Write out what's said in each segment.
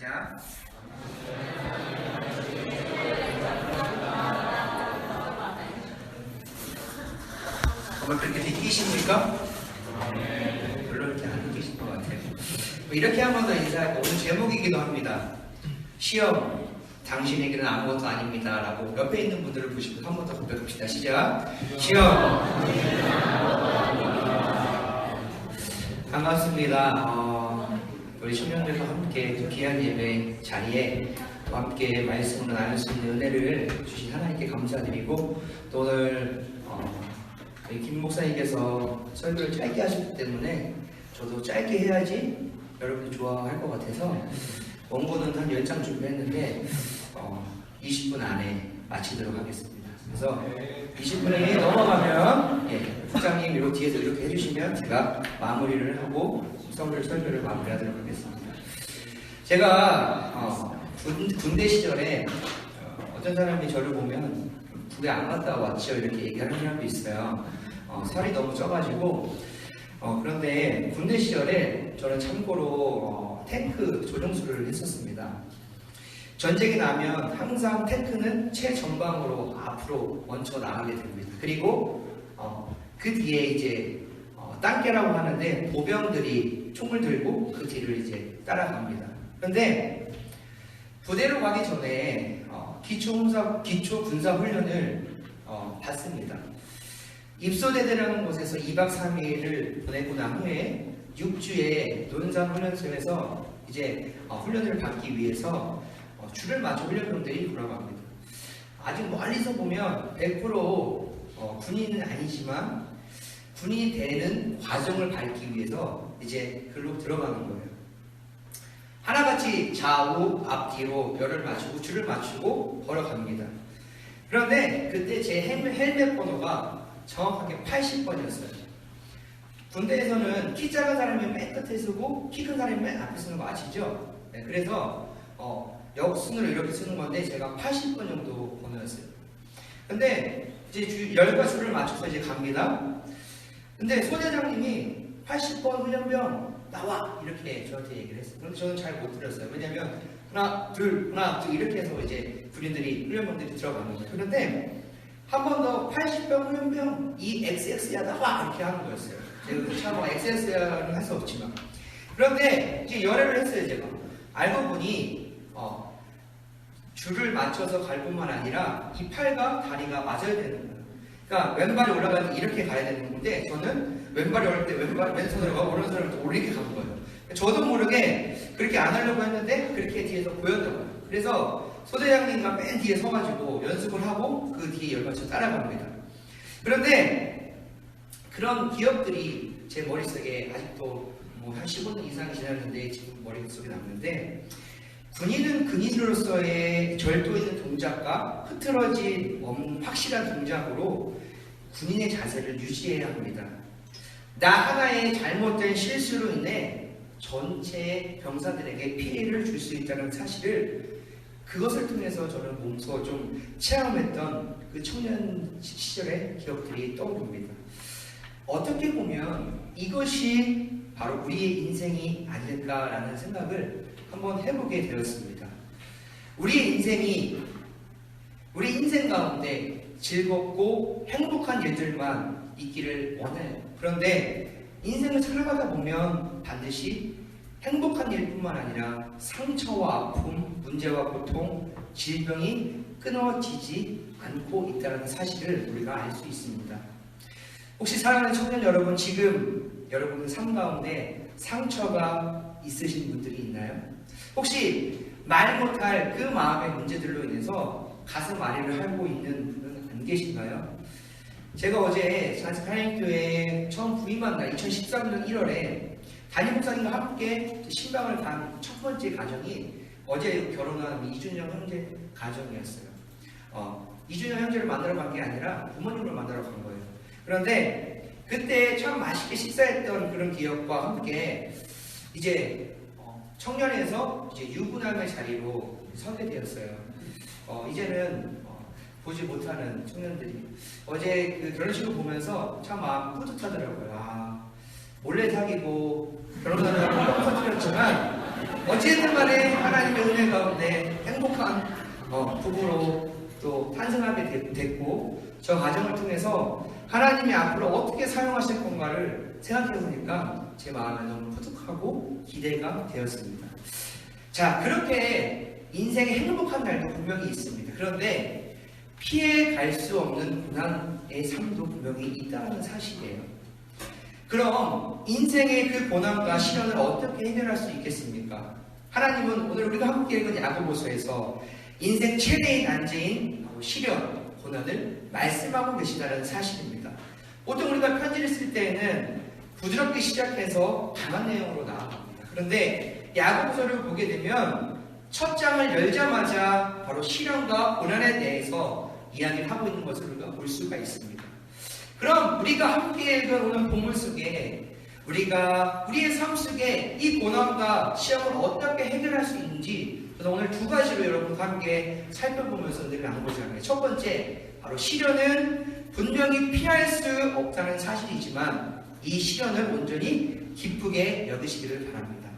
시작. 정말 그렇게 느끼십니까? 별로 이렇게 안 느끼실 것 같아요. 이렇게 한 번 더 인사할까? 오늘 제목이기도 합니다. 시험, 당신에게는 아무것도 아닙니다. 라고 옆에 있는 분들을 보시고 한 번 더 고백합시다. 시작. 시험. 반갑습니다. 우리 청년들과 함께 귀한 예배 자리에 또 함께 말씀으로 나눌 수 있는 은혜를 주신 하나님께 감사드리고, 또 오늘 김 목사님께서 설교를 짧게 하셨기 때문에 저도 짧게 해야지 여러분이 좋아할 것 같아서 원고는 한 10장 준비했는데 20분 안에 마치도록 하겠습니다. 그래서 20분이 넘어가면 부장님 이렇게 뒤에서 이렇게 해주시면 제가 마무리를 하고 설교를 마무리하도록 하겠습니다. 제가 군대 시절에 어떤 사람이 저를 보면 군대 안 갔다 왔죠 이렇게 얘기하는 사람도 있어요. 살이 너무 쪄가지고 그런데 군대 시절에 저는 참고로 탱크 조종수를 했었습니다. 전쟁이 나면 항상 탱크는 최전방으로 앞으로 먼저 나가게 됩니다. 그리고 그 뒤에 이제 땅개라고 하는데 보병들이 총을 들고 그 뒤를 이제 따라갑니다. 그런데 부대로 가기 전에 기초 군사 훈련을 받습니다. 입소대대라는 곳에서 2박 3일을 보내고 난 후에 6주에 논산훈련소에서 이제 훈련을 받기 위해서 줄을 맞춰 훈련병들이 돌아갑니다. 아직 멀리서 보면 100% 군인은 아니지만 군인이 되는 과정을 밟기 위해서 이제 글로 들어가는 거예요. 하나같이 좌우 앞뒤로 열을 맞추고 줄을 맞추고 걸어갑니다. 그런데 그때 제 헬멧 번호가 정확하게 80번이었어요. 군대에서는 키 작은 사람이 맨 끝에 서고 키 큰 사람이 맨 앞에 서는 거 아시죠? 네, 그래서 역순으로 이렇게 쓰는 건데 제가 80번 정도 번호였어요. 근데 이제 열과 줄을 맞춰서 이제 갑니다. 근데 소대장님이 80번 훈련병 나와! 이렇게 저한테 얘기를 했어요. 그런데 저는 잘 못 들었어요. 왜냐면 하나, 둘 이렇게 해서 이제 군인들이 훈련병들이 들어가는 거예요. 그런데 한 번 더 80병 훈련병 이 XX야 나와! 이렇게 하는 거였어요. 제가 참 XX야는 할 수 없지만. 그런데 이제 열애를 했어요, 제가. 알고 보니 줄을 맞춰서 갈 뿐만 아니라 이 팔과 다리가 맞아야 되는 거예요. 그러니까 왼발이 올라갈 때 이렇게 가야 되는 건데 저는 왼발이 올라갈 때 왼손으로 가고 오른손으로 또 올리게 간 거예요. 저도 모르게 그렇게 안 하려고 했는데 그렇게 뒤에서 보였더라고요. 그래서 소대장님과 맨 뒤에 서가지고 연습을 하고 그 뒤에 열맞춰 따라갑니다. 그런데 그런 기억들이 제 머릿속에 아직도 한 15년 이상이 지났는데 지금 머릿속에 남는데, 군인은 군인으로서의 절도 있는 동작과 흐트러진 확실한 동작으로 군인의 자세를 유지해야 합니다. 나 하나의 잘못된 실수로 인해 전체 병사들에게 피해를 줄 수 있다는 사실을 그것을 통해서 저는 몸소 좀 체험했던 그 청년 시절의 기억들이 떠오릅니다. 어떻게 보면 이것이 바로 우리의 인생이 아닐까라는 생각을 한번 해보게 되었습니다. 우리 인생 가운데 즐겁고 행복한 일들만 있기를 원해요. 그런데 인생을 살아가다 보면 반드시 행복한 일뿐만 아니라 상처와 아픔, 문제와 고통, 질병이 끊어지지 않고 있다는 사실을 우리가 알 수 있습니다. 혹시 사랑하는 청년 여러분, 지금 여러분의 삶 가운데 상처가 있으신 분들이 있나요? 혹시 말 못할 그 마음의 문제들로 인해서 가슴 아래를 앓고 있는 분은 안 계신가요? 제가 어제 하나님교회에 처음 부임한 날 2013년 1월에 담임 목사님과 함께 신방을 간 첫 번째 가정이 어제 결혼한 이준영 형제 가정이었어요. 이준영 형제를 만나러 간 게 아니라 부모님을 만나러 간 거예요. 그런데 그때 참 맛있게 식사했던 그런 기억과 함께 이제 청년에서 이제 유부남의 자리로 서게 되었어요. 이제는 보지 못하는 청년들이 어제 그 결혼식을 보면서 참 마음 뿌듯하더라고요. 몰래 사귀고 결혼하느라고 뻥 터뜨렸지만 어찌됐든 간에 하나님의 은혜 가운데 행복한 부부로 또 탄생하게 됐고, 저 과정을 통해서 하나님이 앞으로 어떻게 사용하실 건가를 생각해 보니까 제 마음에 너무 뿌듯하고 기대가 되었습니다. 자, 그렇게 인생의 행복한 날도 분명히 있습니다. 그런데 피해 갈 수 없는 고난의 삶도 분명히 있다는 사실이에요. 그럼 인생의 그 고난과 시련을 어떻게 해결할 수 있겠습니까? 하나님은 오늘 우리가 함께 읽은 야고보서에서 인생 최대의 난제인 시련, 고난을 말씀하고 계시다는 사실입니다. 보통 우리가 편지를 쓸 때에는 부드럽게 시작해서 강한 내용으로 나아갑니다. 그런데 야고보서를 보게 되면 첫 장을 열자마자 바로 시련과 고난에 대해서 이야기를 하고 있는 것을 우리가 볼 수가 있습니다. 그럼 우리가 함께 읽은 오늘 본문 속에 우리가 우리의 삶 속에 이 고난과 시험을 어떻게 해결할 수 있는지 저는 오늘 두 가지로 여러분과 함께 살펴보면서 늘 나누고자 합니다. 첫 번째, 바로 시련은 분명히 피할 수 없다는 사실이지만 이 시련을 온전히 기쁘게 여기시기를 바랍니다.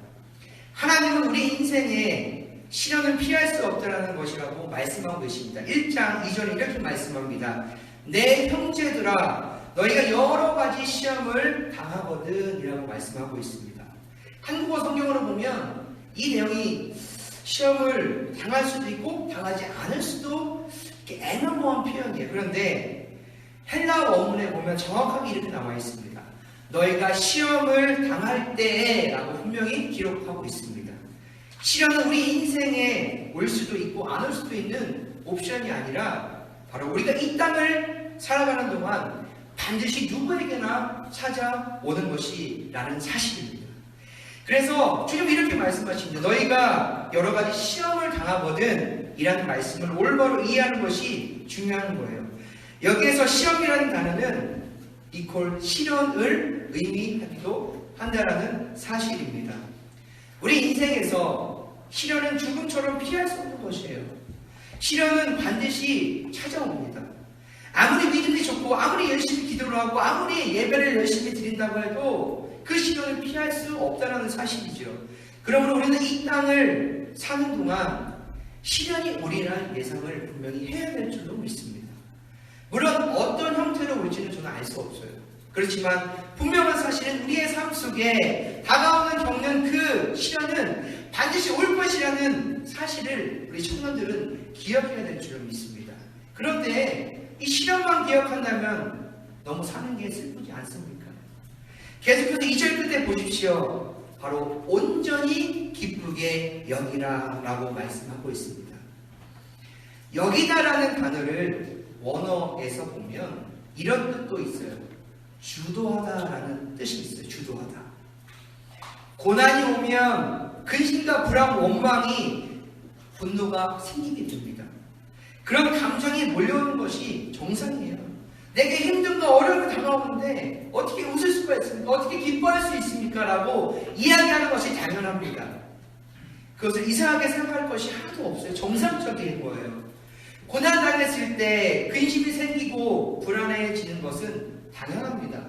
하나님은 우리 인생에 시련을 피할 수 없다는 것이라고 말씀하고 계십니다. 1장 2절에 이렇게 말씀합니다. 내 형제들아, 너희가 여러 가지 시험을 당하거든 이라고 말씀하고 있습니다. 한국어 성경으로 보면 이 내용이 시험을 당할 수도 있고 당하지 않을 수도 이렇게 애매모호한 표현이에요. 그런데 헬라어 원문에 보면 정확하게 이렇게 나와 있습니다. 너희가 시험을 당할 때에 라고 분명히 기록하고 있습니다. 시련은 우리 인생에 올 수도 있고 안 올 수도 있는 옵션이 아니라 바로 우리가 이 땅을 살아가는 동안 반드시 누구에게나 찾아오는 것이라는 사실입니다. 그래서 주님 이렇게 말씀하십니다. 너희가 여러 가지 시험을 당하거든 이라는 말씀을 올바로 이해하는 것이 중요한 거예요. 여기에서 시험이라는 단어는 이퀄 시련을 의미하기도 한다라는 사실입니다. 우리 인생에서 시련은 죽음처럼 피할 수 없는 것이에요. 시련은 반드시 찾아옵니다. 아무리 믿음이 좋고 아무리 열심히 기도를 하고 아무리 예배를 열심히 드린다고 해도 그 시련을 피할 수 없다는 사실이죠. 그러므로 우리는 이 땅을 사는 동안 시련이 오리라는 예상을 분명히 해야 될 줄로 믿습니다. 물론 어떤 형태로 올지는 저는 알 수 없어요. 그렇지만 분명한 사실은 우리의 삶 속에 다가오는 겪는 그 시련은 반드시 올 것이라는 사실을 우리 청년들은 기억해야 될 줄로 믿습니다. 그런데 이 시련만 기억한다면 너무 사는 게 슬프지 않습니까? 계속해서 2절 끝에 보십시오. 바로 온전히 기쁘게 여기라 라고 말씀하고 있습니다. 여기다라는 단어를 원어에서 보면 이런 뜻도 있어요. 주도하다라는 뜻이 있어요. 주도하다. 고난이 오면 근심과 불안, 원망이, 분노가 생기게 됩니다. 그런 감정이 몰려오는 것이 정상이에요. 내게 힘든가 어려움이 다가오는데 어떻게 웃을 수가 있습니까? 어떻게 기뻐할 수 있습니까? 라고 이야기하는 것이 당연합니다. 그것을 이상하게 생각할 것이 하나도 없어요. 정상적인 거예요. 고난당했을 때 근심이 생기고 불안해지는 것은 당연합니다.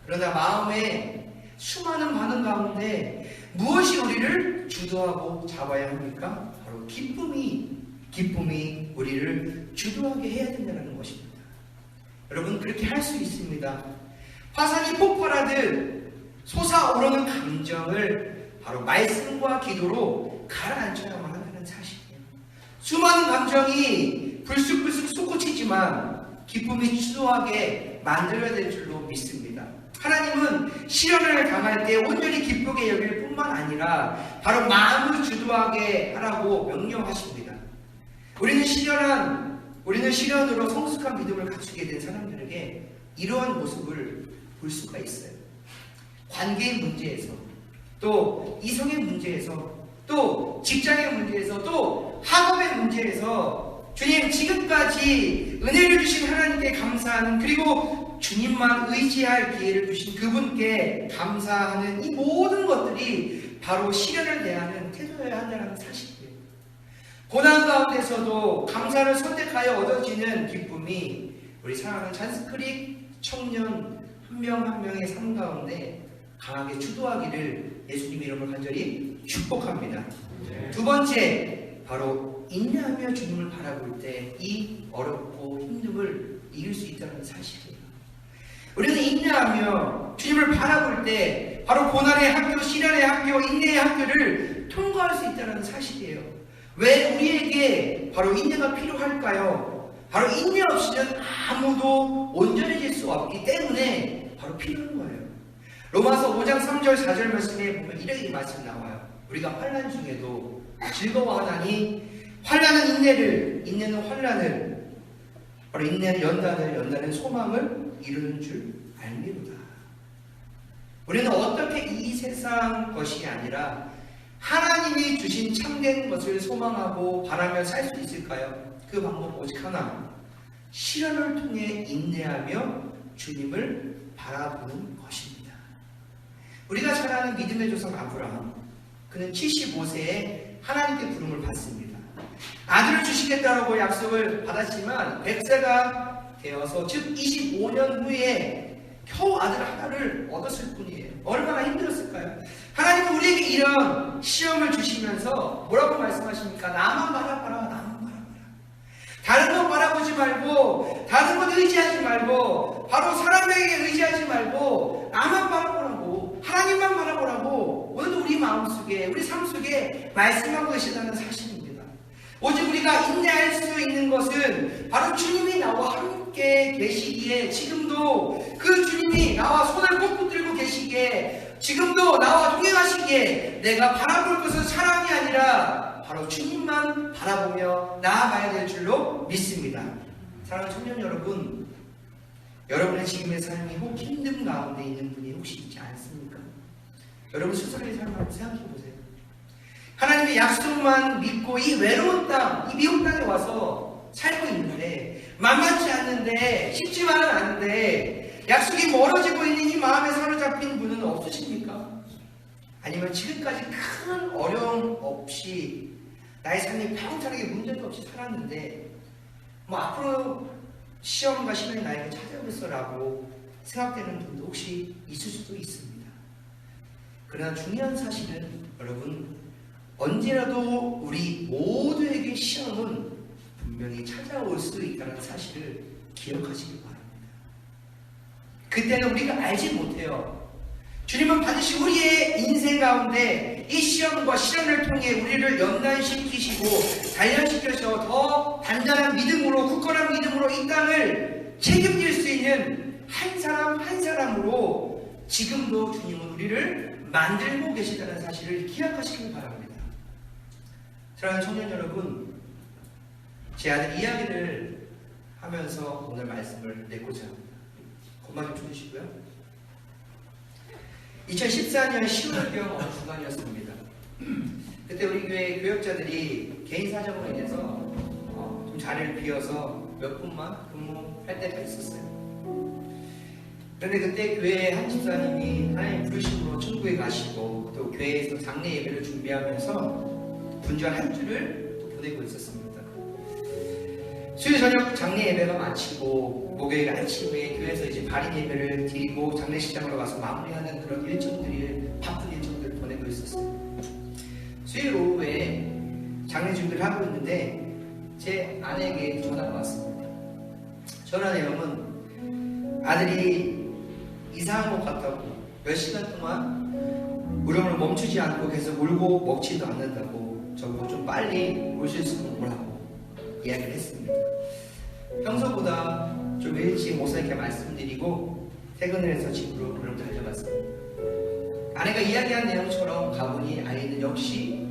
그러나 마음에 수많은 반응 가운데 무엇이 우리를 주도하고 잡아야 합니까? 바로 기쁨이 우리를 주도하게 해야 된다는 것입니다. 여러분, 그렇게 할 수 있습니다. 화산이 폭발하듯 솟아오르는 감정을 바로 말씀과 기도로 가라앉혀야만 한다는 사실이에요. 수많은 감정이 불쑥불쑥 솟구치지만 기쁨이 주도하게 만들어야 될 줄로 믿습니다. 하나님은 시련을 당할 때 온전히 기쁘게 여길 뿐만 아니라 바로 마음을 주도하게 하라고 명령하십니다. 우리는 시련으로 성숙한 믿음을 갖추게 된 사람들에게 이러한 모습을 볼 수가 있어요. 관계의 문제에서, 또 이성의 문제에서, 또 직장의 문제에서, 또 학업의 문제에서 주님, 지금까지 은혜를 주신 하나님께 감사하는, 그리고 주님만 의지할 기회를 주신 그분께 감사하는 이 모든 것들이 바로 시련을 대하는 태도여야 한다는 사실이에요. 고난 가운데서도 감사를 선택하여 얻어지는 기쁨이 우리 사랑하는 잔스크릭 청년 한 명 한 명의 삶 가운데 강하게 주도하기를 예수님 이름으로 간절히 축복합니다. 두 번째, 바로 인내하며 주님을 바라볼 때 이 어렵고 힘듦을 이길 수 있다는 사실이에요. 우리는 인내하며 주님을 바라볼 때 바로 고난의 학교, 시련의 학교, 인내의 학교를 통과할 수 있다는 사실이에요. 왜 우리에게 바로 인내가 필요할까요? 바로 인내 없이는 아무도 온전해질 수 없기 때문에 바로 필요한 거예요. 로마서 5장 3절 4절 말씀에 보면 이렇게 말씀 나와요. 우리가 환난 중에도 즐거워하나니 환난은 인내를, 인내는 환난을, 바로 인내는 연단을, 연단은 소망을 이루는 줄 알미로다. 우리는 어떻게 이 세상 것이 아니라 하나님이 주신 참된 것을 소망하고 바라며 살 수 있을까요? 그 방법 오직 하나, 시련을 통해 인내하며 주님을 바라보는 것입니다. 우리가 잘 아는 믿음의 조상 아브라함, 그는 75세에 하나님께 부름을 받습니다. 아들을 주시겠다라고 약속을 받았지만 100세가 되어서 즉 25년 후에 겨우 아들 하나를 얻었을 뿐이에요. 얼마나 힘들었을까요? 하나님은 우리에게 이런 시험을 주시면서 뭐라고 말씀하십니까? 나만 바라봐라, 나만 바라봐라. 다른 것 바라보지 말고, 다른 것 의지하지 말고, 바로 사람에게 의지하지 말고 나만 바라보라고, 하나님만 바라보라고 오늘도 우리 마음속에, 우리 삶 속에 말씀하고 계시다는 사실입니다. 오직 우리가 인내할 수 있는 것은 바로 주님이 나와 함께 계시기에, 지금도 그 주님이 나와 손을 꼭 붙들고 계시기에, 지금도 나와 동행하시기에 내가 바라볼 것은 사람이 아니라 바로 주님만 바라보며 나아가야 될 줄로 믿습니다. 사랑하는 청년 여러분, 여러분의 지금의 삶이 혹 힘든 가운데 있는 분이 혹시 있지 않습니까? 여러분 스스로의 삶을 한번 생각해 보세요. 하나님의 약속만 믿고 이 외로운 땅, 이 미국 땅에 와서 살고 있는데, 만만치 않는데, 쉽지만은 않은데 약속이 멀어지고 있는 이 마음에 사로잡힌 분은 없으십니까? 아니면 지금까지 큰 어려움 없이 나의 삶이 평탄하게 문제도 없이 살았는데 뭐 앞으로 시험과 시련이 나에게 찾아오겠어라고 생각되는 분도 혹시 있을 수도 있습니다. 그러나 중요한 사실은 여러분, 언제라도 우리 모두에게 시험은 분명히 찾아올 수 있다는 사실을 기억하시기 바랍니다. 그때는 우리가 알지 못해요. 주님은 반드시 우리의 인생 가운데 이 시험과 시련을 통해 우리를 연단시키시고 단련시켜서 더 단단한 믿음으로, 굳건한 믿음으로 이 땅을 책임질 수 있는 한 사람 한 사람으로 지금도 주님은 우리를 만들고 계시다는 사실을 기억하시길 바랍니다. 사랑하는 청년 여러분, 제 아들 이야기를 하면서 오늘 말씀을 내고자 합니다. 고만 좀 주시고요. 2014년 10월경 어느 주간이었습니다. 그때 우리 교회 교역자들이 개인 사정으로 인해서 좀 자리를 비워서 몇 분만 근무할 때가 있었어요. 그런데 그때 교회 한 집사님이 하나님 부르심으로 천국에 가시고 또 교회에서 장례 예배를 준비하면서 분주한 한 주를 또 보내고 있었습니다. 수요 저녁 장례 예배가 마치고 목요일 아침에 교회에서 이제 발인 예배를 드리고 장례식장으로 가서 마무리하는 그런 일정들이, 바쁜 일정들을 보내고 있었어요. 수요일 오후에 장례 준비를 하고 있는데 제 아내에게 전화가 왔습니다. 전화 내용은 아들이 이상한 것 같다고, 몇 시간 동안 울음을 멈추지 않고 계속 울고 먹지도 않는다고, 저보고 좀 빨리 오실 수 있는 거라고 이야기를 했습니다. 평소보다 좀 일찍 목사님께 말씀드리고 퇴근을 해서 집으로 그럼 달려갔습니다. 아내가 이야기한 내용처럼 가보니 아이는 역시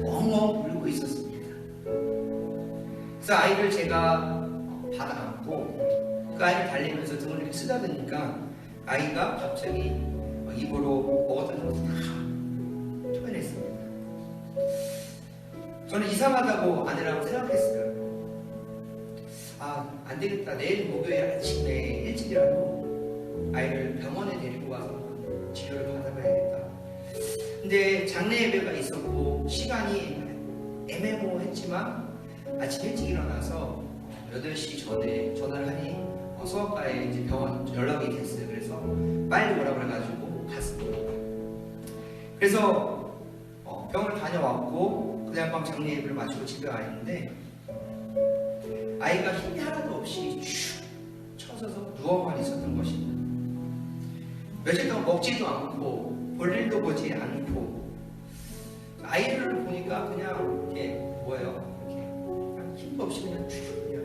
엉엉 울고 있었습니다. 그래서 아이를 제가 받아 안고 그 아이를 달래면서 등을 이렇게 쓰다보니까 아이가 갑자기 입으로 먹었던 것을 다 토해냈습니다. 저는 이상하다고 아내라고 생각했어요. 안 되겠다. 내일 목요일 아침에 일찍이라도 아이를 병원에 데리고 와서 치료를 받아봐야겠다. 근데 장례 예배가 있었고 시간이 애매모호했지만 아침 일찍 일어나서 8시 전에 전화를 하니 소아과에 이제 병원 연락이 됐어요. 그래서 빨리 오라고 해가지고 갔습니다. 그래서 병원을 다녀왔고 그날 밤 장례 예배를 마치고 집에 와 있는데 아이가 힘이 하나도 없이 슉 쳐져서 누워만 있었던 것입니다. 며칠 동안 먹지도 않고 볼일도 보지 않고 아이를 보니까 그냥 이렇게 뭐예요? 이렇게 그냥 힘도 없이 그냥 쭉 그냥.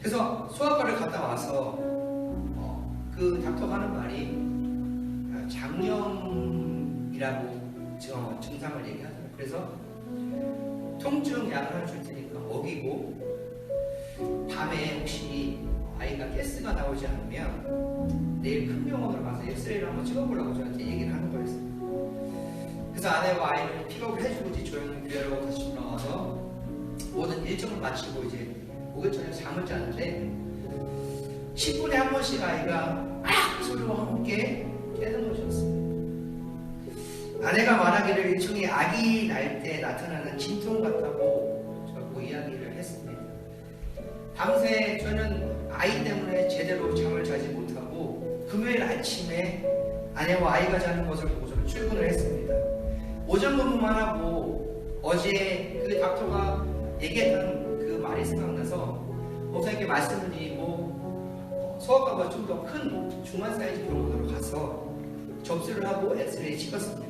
그래서 소아과를 갔다 와서 그 닥터가 하는 말이 장염이라고 증상을 얘기하더라고요. 그래서 통증 약을 하나 줄 테니까 먹이고 밤에 혹시 아이가 가스가 나오지 않으면 내일 큰 병원으로 가서 엑스레이를 한번 찍어보려고 저한테 얘기를 하는 거였어요. 그래서 아내와 아이를 픽업을 해주고 이제 조용히 교회로 다시 돌아와서 모든 일정을 마치고 이제 목요일 저녁 잠을 자는데 10분에 한 번씩 아이가 소리와 함께 깨는 것이었습니다. 아내가 말하기를 일종의 아기 날 때 나타나는 진통 같다고 저하고 이야기를 했습니다. 밤새 저는 아이 때문에 제대로 잠을 자지 못하고 금요일 아침에 아내와 아이가 자는 것을 보고 저는 출근을 했습니다. 오전 근무만 하고 어제 그 닥터가 얘기했던 그 말이 생각나서 목사님께 말씀을 드리고 소아과가 좀 더 큰 중환 사이즈 병원으로 가서 접수를 하고 엑스레이 찍었습니다.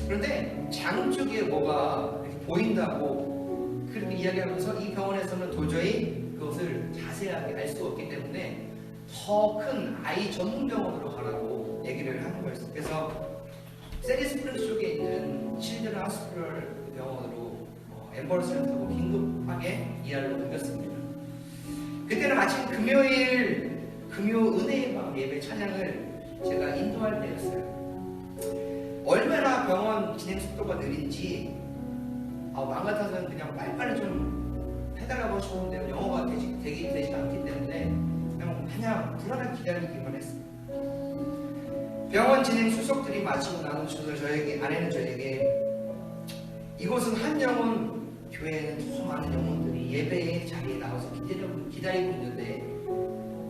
그런데 장 쪽에 뭐가 보인다고 그렇게 이야기하면서 이 병원에서는 도저히 그것을 자세하게 알 수 없기 때문에 더 큰 아이 전문 병원으로 가라고 얘기를 하는 거였어요. 그래서 세리스프링스 쪽에 있는 칠드런 하스피럴 병원으로 앰버런스를 타고 긴급하게 ER로 옮겼습니다. 그때는 마침 금요 은혜의 밤 예배 찬양을 제가 인도할 때였어요. 얼마나 병원 진행 속도가 느린지 마음 같아서는 그냥 빨리빨리 좀 해달라고 싶었는데 영어가 되지 않기 때문에 그냥 불안하게 기다리기만 했어요. 병원 진행 수속들이 마치고 나는 아내는 저에게 이곳은 한 영혼, 교회에는 더 많은 영혼들이 예배의 자리에 나와서 기다리고 있는데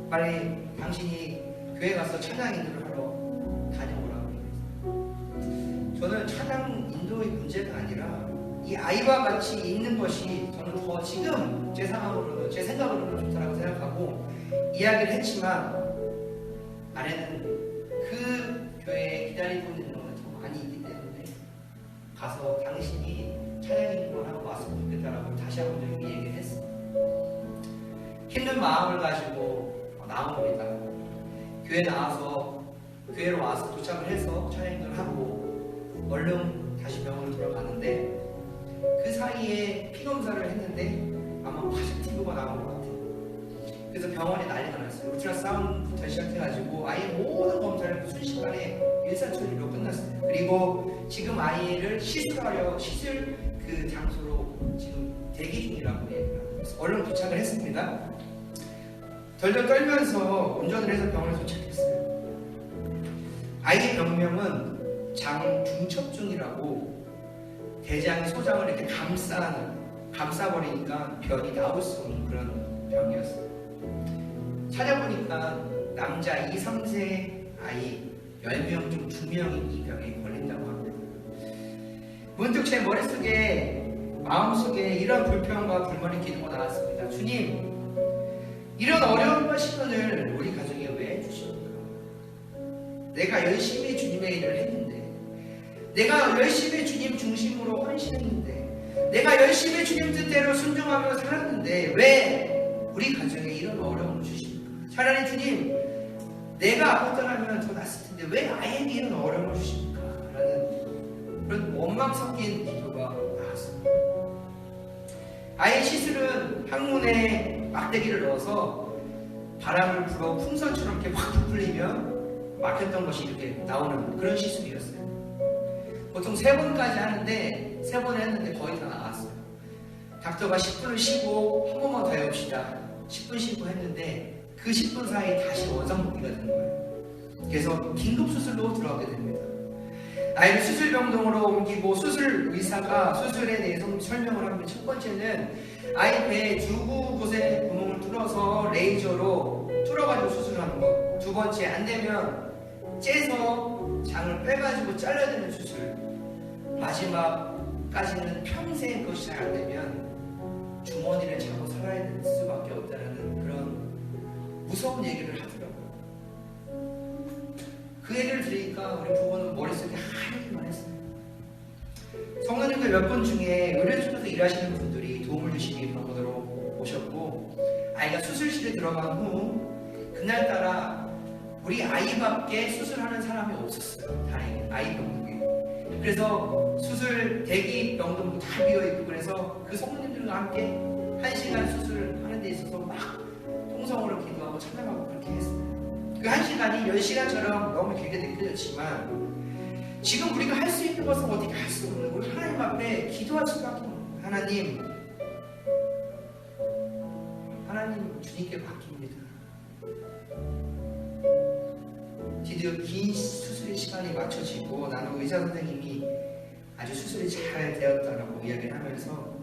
빨리 당신이 교회 가서 찬양 인도를 하러 다녀오라고 얘기했어요. 저는 찬양 인도의 문제가 아니라 이 아이와 같이 있는 것이 저는 더 지금 제 상황으로는 제 생각으로는 좋다고 생각하고 이야기를 했지만 아내는 그 교회에 기다리고 있는 영혼이 더 많이 있기 때문에 가서 당신이 찬양 인도를 하고 왔으면 좋겠다라고 다시 한번 저에게 얘기를 했어요. 힘든 마음을 가지고 나옵니다. 교회로 와서 도착을 해서 찬양 인도를 하고 얼른 다시 병원을 돌아가는데 그 사이에 피검사를 했는데 아마 파지티브가 나온 것 같아요. 그래서 병원에 난리가 났어요. 울트라사운드부터 시작해가지고 아이 모든 검사를 순식간에 일사천리로 끝났어요. 그리고 지금 아이를 시술 그 장소로 지금 대기 중이라고 얘기를 하고 있어요. 얼른 도착을 했습니다. 덜덜 떨면서 운전을 해서 병원에 도착했어요. 아이의 병명은 장중첩증이라고 대장이 소장을 이렇게 감싸버리니까 변이 나올 수 없는 그런 병이었어요. 찾아보니까 남자 2, 3세 아이 10명 중 2명이 이 병에 걸린다고 합니다. 문득 제 마음속에 이런 불평과 불만의 기도가 나왔습니다. 주님, 이런 어려움과 시련을 우리 가정에 왜 주십니까? 내가 열심히 주님의 일을 했는데, 내가 열심히 주님 중심으로 헌신했는데, 내가 열심히 주님 뜻대로 순종하며 살았는데 왜 우리 가정에 이런 어려움을 주십니까? 차라리 주님, 내가 아팠더라면 더 낫을 텐데 왜 아이에게 이런 어려움을 주십니까? 라는 그런 원망 섞인 기도가 나왔습니다. 아이의 시술은 항문에 막대기를 넣어서 바람을 불어 풍선처럼 이렇게 확 부풀리면 막혔던 것이 이렇게 나오는 그런 시술이었어요. 보통 3번까지 하는데 3번 했는데 거의 다 나왔어요. 닥터가 10분을 쉬고 한 번만 더 해봅시다. 10분 쉬고 했는데 그 10분 사이에 다시 원상복귀가 된 거예요. 그래서 긴급 수술로 들어가게 됩니다. 아이를 수술병동으로 옮기고 수술 의사가 수술에 대해서 설명을 합니다. 첫 번째는 아이 배에 두 곳에 구멍을 뚫어서 레이저로 뚫어가지고 수술하는 것. 두 번째, 안 되면 째서 장을 빼가지고 잘라야 되는 수술. 마지막까지는 평생 그것이 잘 안 되면 주머니를 차고 살아야 될 수밖에 없다는 그런 무서운 얘기를 하더라고요. 그 얘기를 들으니까 우리 부부는 머릿속에 하얘기만 했어요. 성도님들 몇 분 중에 의료진에서 일하시는 분들이 도움을 주시기 병원으로 오셨고, 아이가 수술실에 들어간 후 그날따라 우리 아이밖에 수술하는 사람이 없었어요. 다행히 아이 병동에. 그래서 수술 대기 병동도 다 비어있고, 그래서 그 성도님들과 함께 1시간 수술하는 데 있어서 막 통성으로 기도하고 찬양하고 그렇게 했어요. 그 1시간이 10시간처럼 너무 길게 느껴졌지만, 지금 우리가 할 수 있는 것은 어떻게 할 수 없는, 우리 하나님 앞에 기도할 수밖에 없는, 하나님 주님께 맡깁니다. 드디어 긴 수술의 시간이 맞춰지고, 나는 의사 선생님이 아주 수술이 잘 되었다라고 이야기를 하면서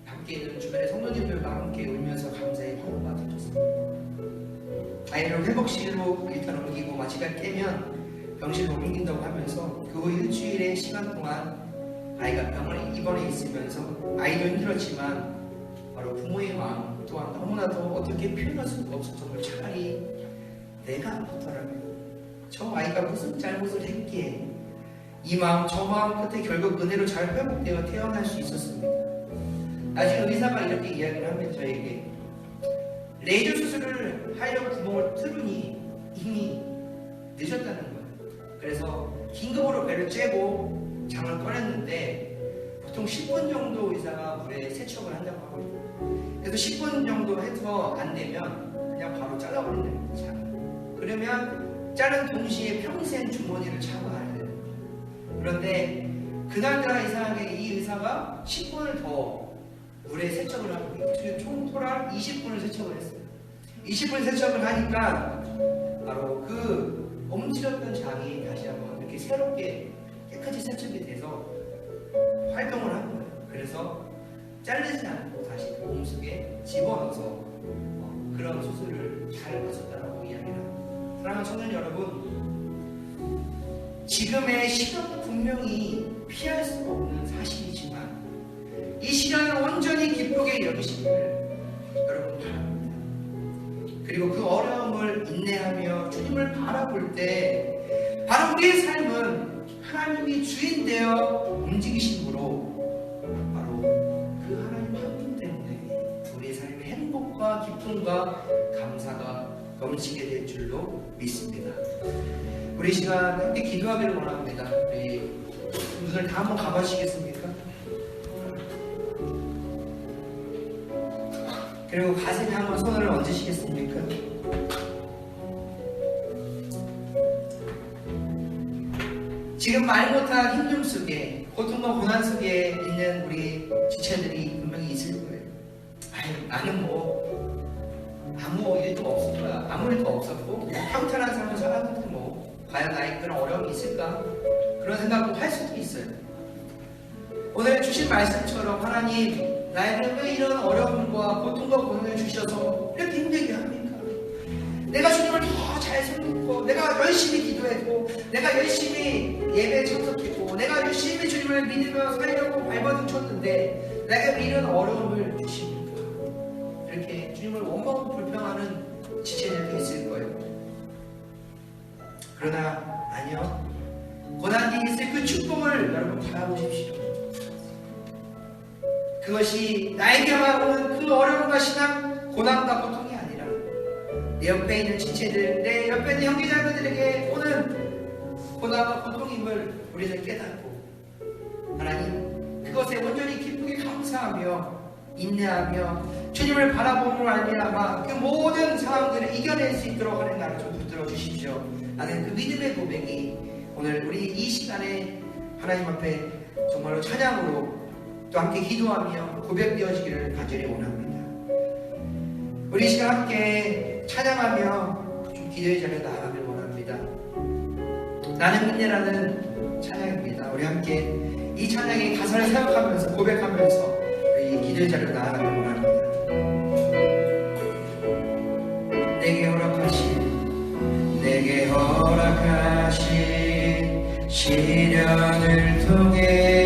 함께 있는 주변의 성도님들과 함께 울면서 감사의 환호가 터졌습니다. 아이를 회복실로 일단 옮기고 마취가 깨면 병실로 옮긴다고 하면서 그 후 일주일의 시간 동안 아이가 병원에 입원해 있으면서 아이도 힘들었지만 바로 부모의 마음 또한 너무나도 어떻게 표현할 수가 없어. 정말 차라리 내가 아프더라면 저 아이가 무슨 잘못을 했기에 이 마음 저 마음 끝에 결국 은혜로 잘 회복되어 태어날 수 있었습니다. 나중에 의사가 이렇게 이야기를 하면 저에게 레이저 수술을 하려고 구멍을 뚫으니 이미 늦었다는 거예요. 그래서 긴급으로 배를 쬐고 장을 꺼냈는데 보통 10분 정도 의사가 물에 세척을 한다고 하거든요. 그래서 10분 정도 해서 안 되면 그냥 바로 잘라버린다는 거예요. 장을. 그러면 자른 동시에 평생 주머니를 차고 가야 돼요. 그런데 그날따라 이상하게 이 의사가 10분을 더 물에 세척을 하고, 총 토탈 20분을 세척을 했어요. 20분 세척을 하니까 바로 그 엉질었던 장이 다시 한번 이렇게 새롭게 깨끗이 세척이 돼서 활동을 한 거예요. 그래서 자르지 않고 다시 그 몸 속에 집어넣어서 그런 수술을 잘 하셨다라고 이야기를 합니다. 사랑하는 청년 여러분, 지금의 시련은 분명히 피할 수 없는 사실이지만 이 시련을 온전히 기쁘게 여기시기를 여러분 바랍니다. 그리고 그 어려움을 인내하며 주님을 바라볼 때 바로 우리의 삶은 하나님이 주인 되어 움직이심으로 바로 그 하나님 한 분 때문에 우리의 삶의 행복과 기쁨과 감사가 넘치게 될 줄로 믿습니다. 우리 이 시간 함께 기도하기를 원합니다. 우리 눈을 다 한번 감아주시겠습니까? 그리고 가슴에 한번 손을 얹으시겠습니까? 지금 말 못할 힘듦 속에, 고통과 고난 속에 있는 우리 지체들이 분명히 있을 거예요. 나는 아무 일도 없을 거야. 아무 일도 없었고 평탄한 삶을 살았는데 과연 나에게 그런 어려움이 있을까? 그런 생각도 할 수도 있어요. 오늘 주신 말씀처럼 하나님, 나에게 왜 이런 어려움과 고통과 고난을 주셔서 이렇게 힘들게 합니까? 내가 주님을 더 잘 섬기고, 내가 열심히 기도했고, 내가 열심히 예배에 참석했고, 내가 열심히 주님을 믿으며 살려고 발버둥 쳤는데 내가 왜 이런 어려움을 주십니까? 이렇게 주님을 원망하고 불평하는 지체들도 있을 거예요. 그러나 아니요, 고난이 있을 그 축복을 여러분 바라보십시오. 그것이 나에게만 오는 그 어려움과 신앙, 고난과 고통이 아니라 내 옆에 있는 지체들, 내 옆에 있는 형제자매들에게 오는 고난과 고통임을 우리는 깨닫고, 하나님 그것에 온전히 기쁘게 감사하며 인내하며 주님을 바라보므로 말미암아 그 모든 상황들을 이겨낼 수 있도록 하는 나를 좀 붙들어 주십시오. 나는 그 믿음의 고백이 오늘 우리 이 시간에 하나님 앞에 정말로 찬양으로 또 함께 기도하며 고백되어지기를 간절히 원합니다. 우리 이 시간 함께 찬양하며 좀 기도의 자리에 나아가길 원합니다. 나는 은혜라는 찬양입니다. 우리 함께 이 찬양의 가사를 생각하면서 고백하면서 우리 기도의 자리에 나아가길 원합니다. 내게 허락하신 시련을 통해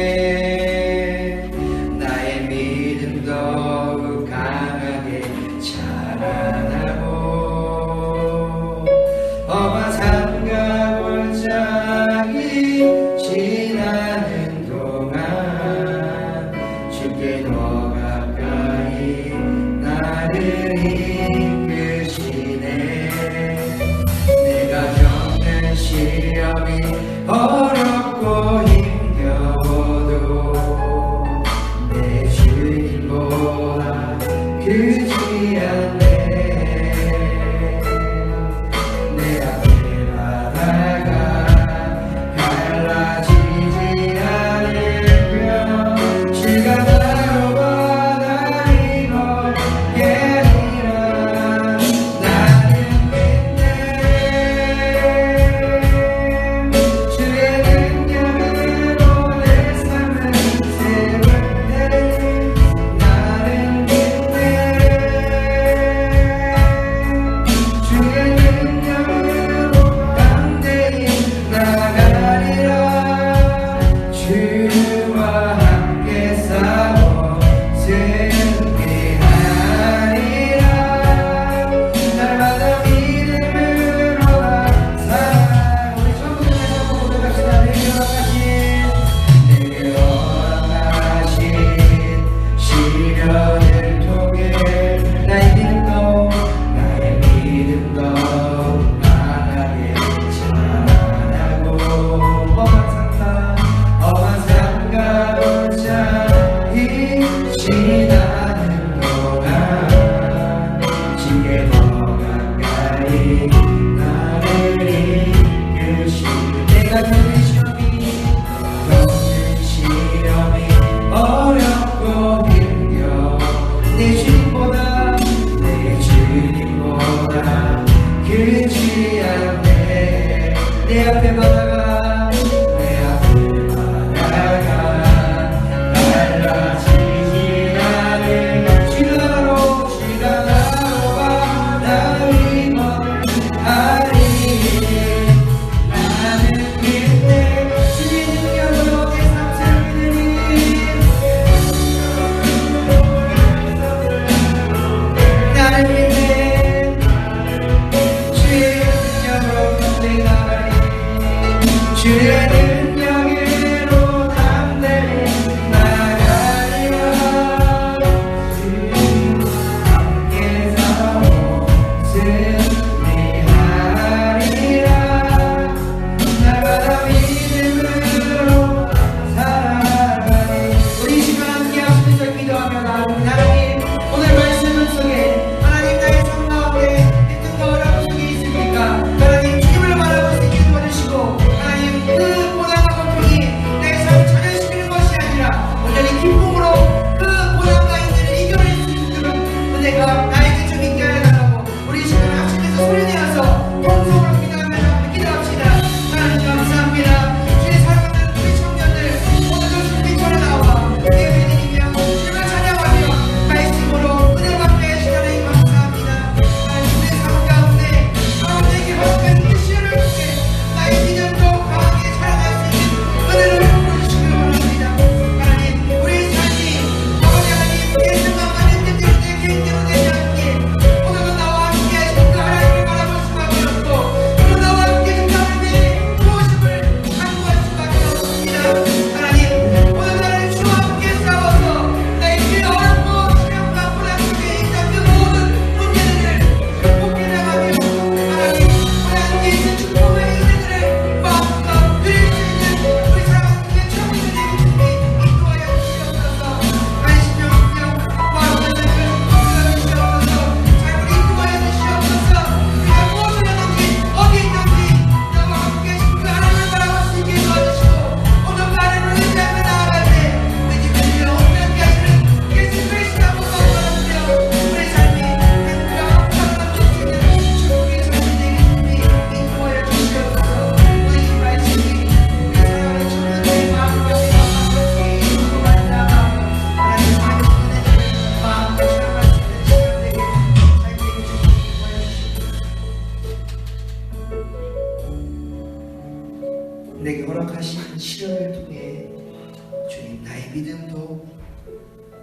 믿음도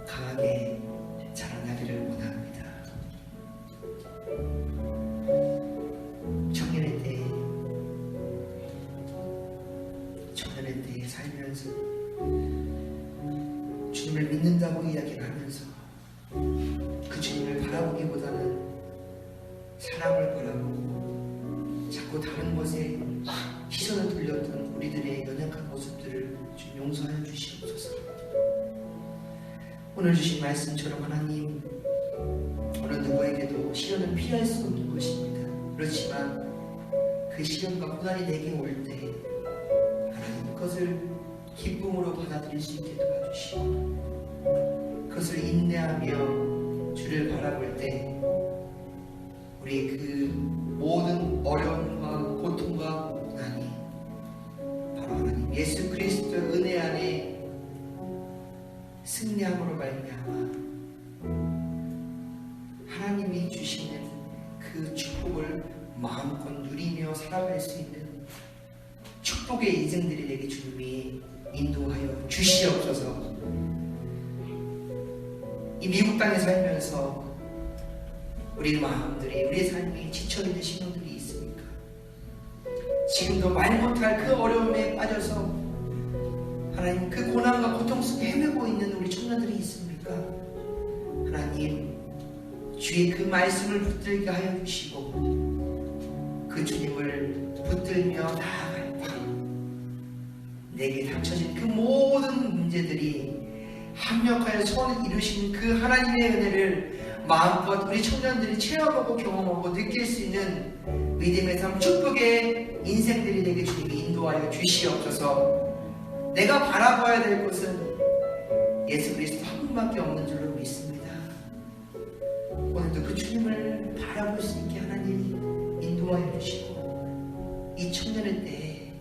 강하게 자라나기를 원합니다. 청년의 때에 살면서 주님을 믿는다고 이야기를 하면서 그 주님을 바라보기보다는 사람을 바라보고 자꾸 다른 것에 시선을 돌렸던 우리들의 연약한 모습들을 좀 용서하여 주시옵소서. 오늘 주신 말씀처럼 하나님, 어느 누구에게도 시련은 피할 수 없는 것입니다. 그렇지만 그 시련과 고난이 내게 올 때 하나님 그것을 기쁨으로 받아들일 수 있게 도와주시고, 그것을 인내하며 주를 바라볼 때 우리의 그 모든 어려움과 고통과 고난이 바로 하나님 예수 그리스도의 은혜 안에 승리함으로 말미암아 하나님이 주시는 그 축복을 마음껏 누리며 살아갈 수 있는 축복의 인생들이 되게 주님이 인도하여 주시옵소서. 이 미국 땅에 살면서 우리 마음들이, 우리의 삶이 지쳐있는 시간들이 있습니까? 지금도 말 못할 그 어려움에 빠져서 하나님 그 고난과 고통 속에 헤매고 있는 우리 청년들이 있습니까? 하나님 주의 그 말씀을 붙들게 하여 주시고 그 주님을 붙들며 나아갈 때 내게 닥쳐진 그 모든 문제들이 합력하여 선을 이루신 그 하나님의 은혜를 마음껏 우리 청년들이 체험하고 경험하고 느낄 수 있는 믿음의 삶, 축복의 인생들이 되게 주님이 인도하여 주시옵소서. 내가 바라봐야 될 것은 예수 그리스도 한 분밖에 없는 줄로 믿습니다. 오늘도 그 주님을 바라볼 수 있게 하나님 인도하여 주시고, 이 청년의 때에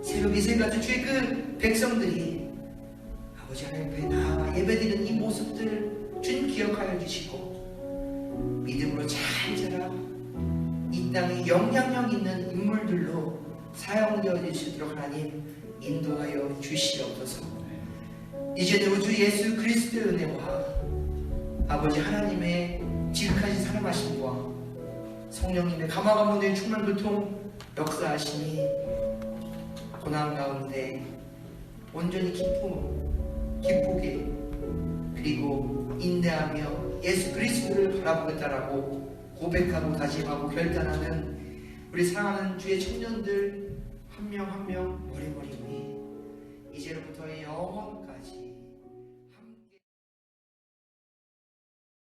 새벽 이슬같이 주의 그 백성들이 아버지 하나님 앞에 나와 예배드리는 이 모습들 주님 기억하여 주시고 믿음으로 잘 자라 이 땅에 영향력 있는 인물들로 사용되어 주시도록 하나님 인도하여 주시옵소서. 이제는 우주 예수 그리스도의 은혜와 아버지 하나님의 지극하신 사랑하심과 성령님의 감화감동의 충만 교통 역사하시니 고난 가운데 온전히 기쁘게 그리고 인내하며 예수 그리스도를 바라보겠다라고 고백하고 다짐하고 결단하는 우리 사랑하는 주의 청년들 한 명 한 명 머리머리 이제로부터 영원까지